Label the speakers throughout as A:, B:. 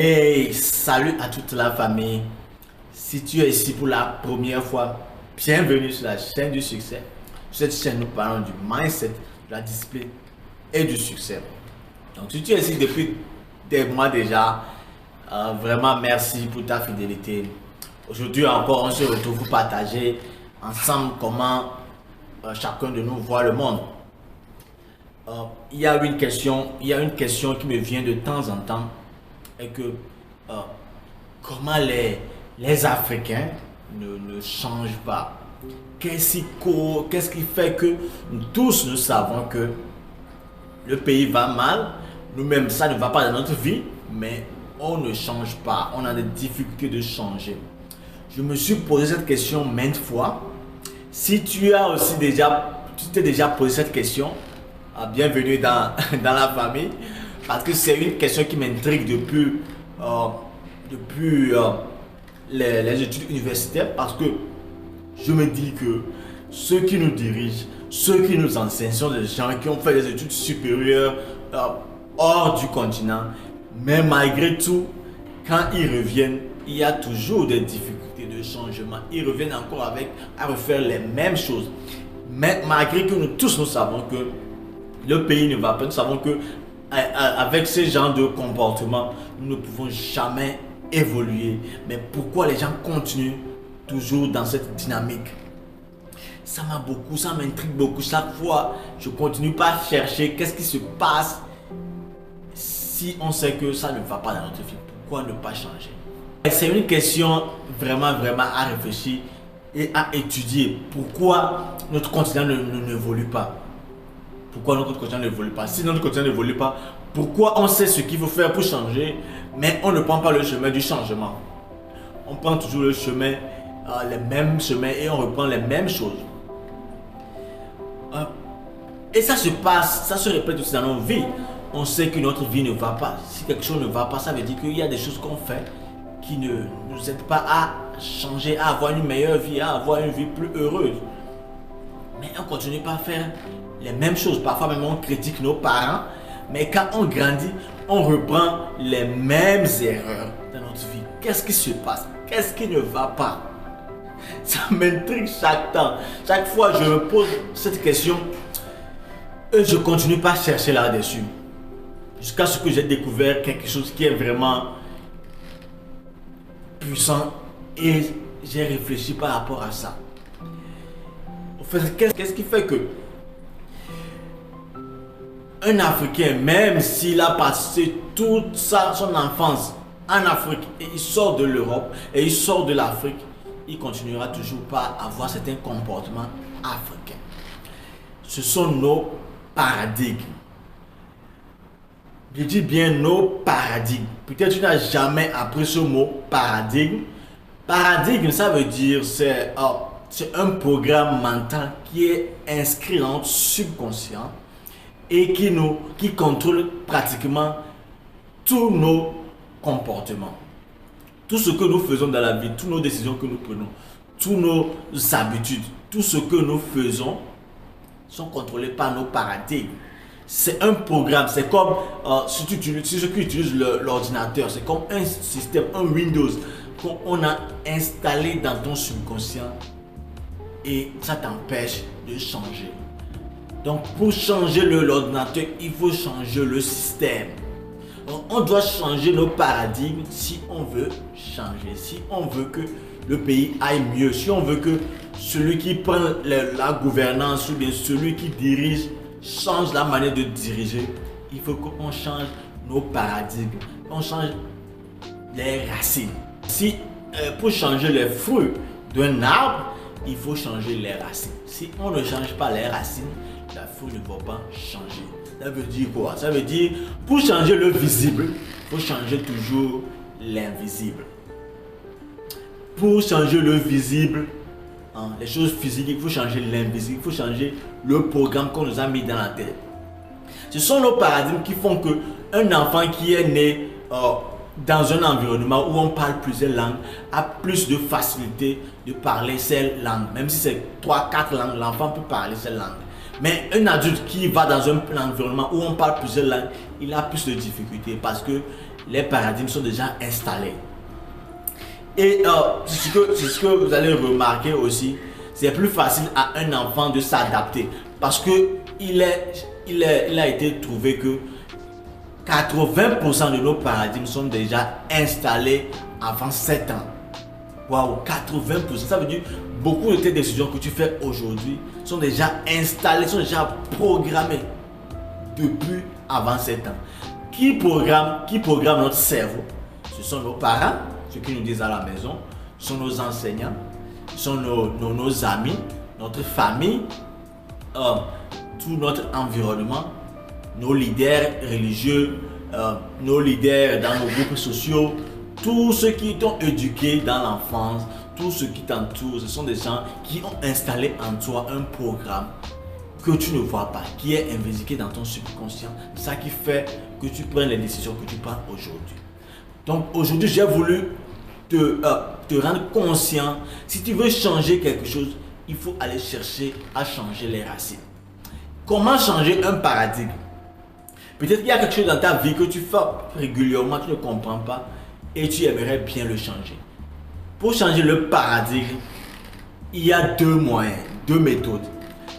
A: Hey, salut à toute la famille. Si tu es ici pour la première fois, bienvenue sur la chaîne du succès. Sur cette chaîne, nous parlons du mindset, de la discipline et du succès. Donc, si tu es ici depuis des mois déjà, vraiment merci pour ta fidélité. Aujourd'hui encore, on se retrouve pour partager ensemble comment chacun de nous voit le monde. Il y a une question qui me vient de temps en temps et que comment les Africains ne changent pas. Qu'est-ce qui fait que nous tous nous savons que le pays va mal, nous-mêmes ça ne va pas dans notre vie, mais on ne change pas, on a des difficultés de changer. Je me suis posé cette question maintes fois. Si tu as aussi tu t'es déjà posé cette question, bienvenue dans la famille, parce que c'est une question qui m'intrigue depuis les études universitaires, parce que je me dis que ceux qui nous dirigent, ceux qui nous enseignent sont des gens qui ont fait des études supérieures hors du continent, mais malgré tout, quand ils reviennent, il y a toujours des difficultés de changement. Ils reviennent encore à refaire les mêmes choses. Mais malgré que nous tous nous savons que le pays ne va pas, nous savons que avec ce genre de comportement, nous ne pouvons jamais évoluer. Mais pourquoi les gens continuent toujours dans cette dynamique? Ça m'intrigue beaucoup. Chaque fois, je continue pas à chercher qu'est-ce qui se passe si on sait que ça ne va pas dans notre vie. Pourquoi ne pas changer? C'est une question vraiment à réfléchir et à étudier. Pourquoi notre continent n'évolue pas? Pourquoi notre continent n'évolue pas? Si notre continent n'évolue pas, pourquoi on sait ce qu'il faut faire pour changer, mais on ne prend pas le chemin du changement? On prend toujours le chemin, les mêmes chemins, et on reprend les mêmes choses. Et ça se passe, ça se répète aussi dans nos vies. On sait que notre vie ne va pas. Si quelque chose ne va pas, ça veut dire qu'il y a des choses qu'on fait qui ne nous aident pas à changer, à avoir une meilleure vie, à avoir une vie plus heureuse. Mais on continue pas à faire les mêmes choses. Parfois même on critique nos parents, mais quand on grandit, on reprend les mêmes erreurs dans notre vie. Qu'est-ce qui se passe? Qu'est-ce qui ne va pas? Ça m'intrigue chaque temps. Chaque fois je me pose cette question et je continue pas à chercher là-dessus. Jusqu'à ce que j'ai découvert quelque chose qui est vraiment puissant et j'ai réfléchi par rapport à ça. En fait, qu'est-ce qui fait que un Africain, même s'il a passé toute son enfance en Afrique et il sort de l'Europe et il sort de l'Afrique, il continuera toujours pas à avoir certains comportements africains? Ce sont nos paradigmes. Je dis bien nos paradigmes. Peut-être tu n'as jamais appris ce mot paradigme. Paradigme, ça veut dire c'est un programme mental qui est inscrit dans notre subconscient et qui contrôle pratiquement tous nos comportements. Tout ce que nous faisons dans la vie, toutes nos décisions que nous prenons, toutes nos habitudes, tout ce que nous faisons sont contrôlés par nos paradigmes. C'est un programme, c'est comme si ceux qui utilisent l'ordinateur, c'est comme un système, un Windows qu'on a installé dans ton subconscient et ça t'empêche de changer. Donc pour changer l'ordinateur, il faut changer le système. Donc, on doit changer nos paradigmes si on veut changer, si on veut que le pays aille mieux, si on veut que celui qui prend la gouvernance ou bien celui qui dirige change la manière de diriger. Il faut qu'on change nos paradigmes, on change les racines. Si pour changer les fruits d'un arbre, il faut changer les racines. Si on ne change pas les racines, la fruit ne va pas changer. Ça veut dire quoi? Ça veut dire pour changer le visible, il faut changer toujours l'invisible. Pour changer le visible, les choses physiques, il faut changer l'invisible, il faut changer le programme qu'on nous a mis dans la tête. Ce sont nos paradigmes qui font que un enfant qui est né dans un environnement où on parle plusieurs langues a plus de facilité de parler ces langues. Même si c'est 3-4 langues, l'enfant peut parler ces langues. Mais un adulte qui va dans un environnement où on parle plusieurs langues, il a plus de difficultés parce que les paradigmes sont déjà installés. Et c'est ce que vous allez remarquer aussi, c'est plus facile à un enfant de s'adapter parce que il a été trouvé que 80% de nos paradigmes sont déjà installés avant 7 ans. Waouh, 80%, ça veut dire beaucoup de tes décisions que tu fais aujourd'hui sont déjà installées, sont déjà programmées depuis avant 7 ans. Qui programme notre cerveau? Ce sont nos parents, ceux qui nous disent à la maison, ce sont nos enseignants, ce sont nos amis, notre famille, tout notre environnement, nos leaders religieux, nos leaders dans nos groupes sociaux, tous ceux qui t'ont éduqué dans l'enfance, tous ceux qui t'entourent, ce sont des gens qui ont installé en toi un programme que tu ne vois pas, qui est invisible dans ton subconscient. C'est ça qui fait que tu prennes les décisions que tu prends aujourd'hui. Donc aujourd'hui, j'ai voulu te rendre conscient. Si tu veux changer quelque chose, il faut aller chercher à changer les racines. Comment changer un paradigme? Peut-être qu'il y a quelque chose dans ta vie que tu fais régulièrement, tu ne comprends pas et tu aimerais bien le changer. Pour changer le paradigme, il y a 2 moyens, 2 méthodes.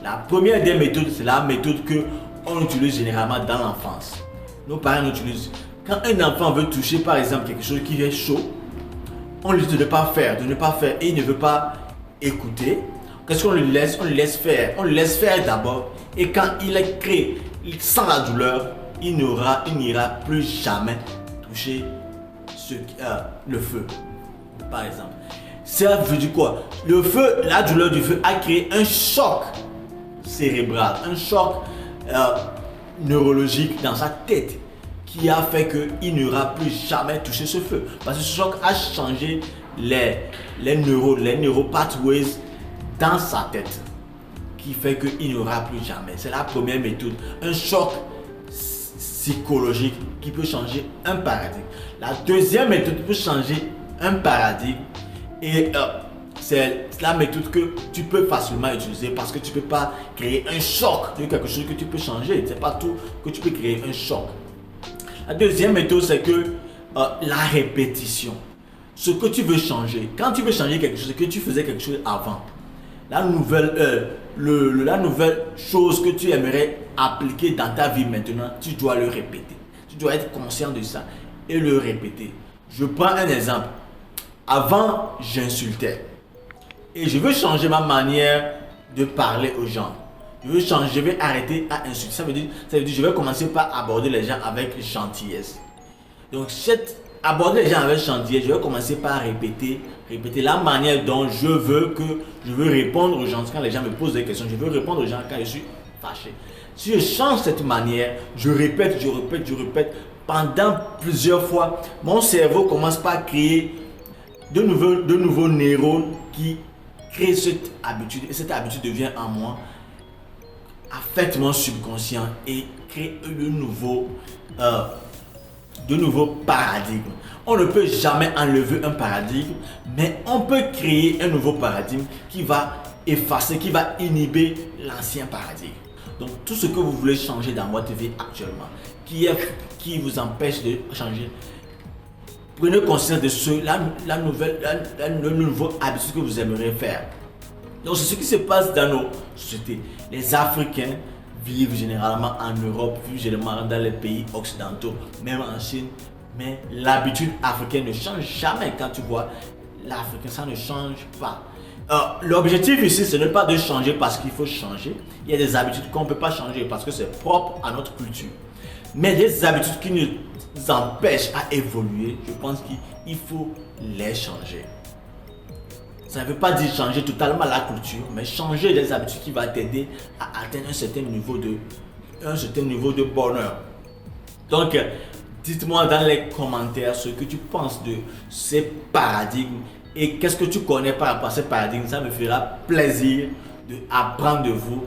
A: La première des méthodes, c'est la méthode qu'on utilise généralement dans l'enfance. Nos parents l'utilisent. Quand un enfant veut toucher par exemple quelque chose qui est chaud, on lui dit de ne pas faire et il ne veut pas écouter. Qu'est-ce qu'on lui laisse? On lui laisse faire. On lui laisse faire d'abord et quand il est créé, il sent la douleur, il n'ira plus jamais toucher le feu, par exemple. Ça veut dire quoi? Le feu, la douleur du feu a créé un choc cérébral, un choc neurologique dans sa tête qui a fait qu'il n'aura plus jamais touché ce feu. Parce que ce choc a changé les neuropathways dans sa tête qui fait qu'il n'aura plus jamais. C'est la première méthode. Un choc psychologique qui peut changer un paradigme. La deuxième méthode pour changer un paradigme et c'est la méthode que tu peux facilement utiliser parce que tu ne peux pas créer un choc de quelque chose que tu peux changer. C'est pas tout que tu peux créer un choc. La deuxième méthode, c'est que la répétition. Ce que tu veux changer, quand tu veux changer quelque chose, que tu faisais quelque chose avant, la nouvelle chose que tu aimerais appliquer dans ta vie maintenant, tu dois le répéter. Tu dois être conscient de ça et le répéter. Je prends un exemple. Avant, j'insultais. Et je veux changer ma manière de parler aux gens. Je vais arrêter à insulter. Ça veut dire je vais commencer par aborder les gens avec gentillesse. Donc, aborder les gens avec gentillesse, je vais commencer par répéter la manière dont je veux répondre aux gens. Quand les gens me posent des questions, je veux répondre aux gens quand je suis fâché. Si je change cette manière, je répète pendant plusieurs fois, mon cerveau commence par créer de nouveaux neurones qui créent cette habitude. Et cette habitude devient en moi, affecte mon subconscient et crée de nouveaux paradigmes. On ne peut jamais enlever un paradigme, mais on peut créer un nouveau paradigme qui va effacer, qui va inhiber l'ancien paradigme. Donc tout ce que vous voulez changer dans votre vie actuellement, qui vous empêche de changer, prenez conscience de le nouveau habitude que vous aimeriez faire. Donc c'est ce qui se passe dans nos sociétés. Les Africains vivent généralement en Europe, vivent généralement dans les pays occidentaux, même en Chine. Mais l'habitude africaine ne change jamais. Quand tu vois l'Africain, ça ne change pas. L'objectif ici, ce n'est pas de changer parce qu'il faut changer. Il y a des habitudes qu'on ne peut pas changer parce que c'est propre à notre culture. Mais des habitudes qui nous empêchent à évoluer, je pense qu'il faut les changer. Ça ne veut pas dire changer totalement la culture, mais changer des habitudes qui vont t'aider à atteindre un certain niveau de bonheur. Donc, dites-moi dans les commentaires ce que tu penses de ces paradigmes et qu'est-ce que tu connais par rapport à ces paradigmes. Ça me fera plaisir d'apprendre de vous.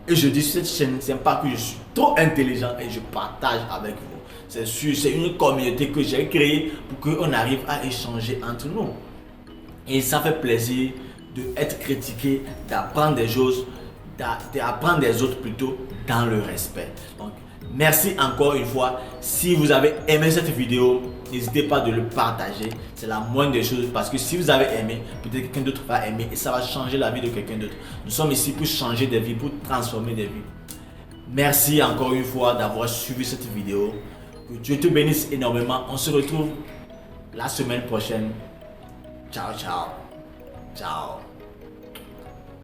A: Et je dis sur cette chaîne, c'est pas que je suis trop intelligent et je partage avec vous. C'est sûr, c'est une communauté que j'ai créée pour qu'on arrive à échanger entre nous. Et ça fait plaisir d'être critiqué, d'apprendre des choses, d'apprendre des autres plutôt dans le respect. Donc, Merci encore une fois. Si vous avez aimé cette vidéo, n'hésitez pas de le partager. C'est la moindre des choses parce que si vous avez aimé, peut-être quelqu'un d'autre va aimer et ça va changer la vie de quelqu'un d'autre. Nous sommes ici pour changer des vies, pour transformer des vies. Merci encore une fois d'avoir suivi cette vidéo. Que Dieu te bénisse énormément. On se retrouve la semaine prochaine. Ciao, ciao. Ciao.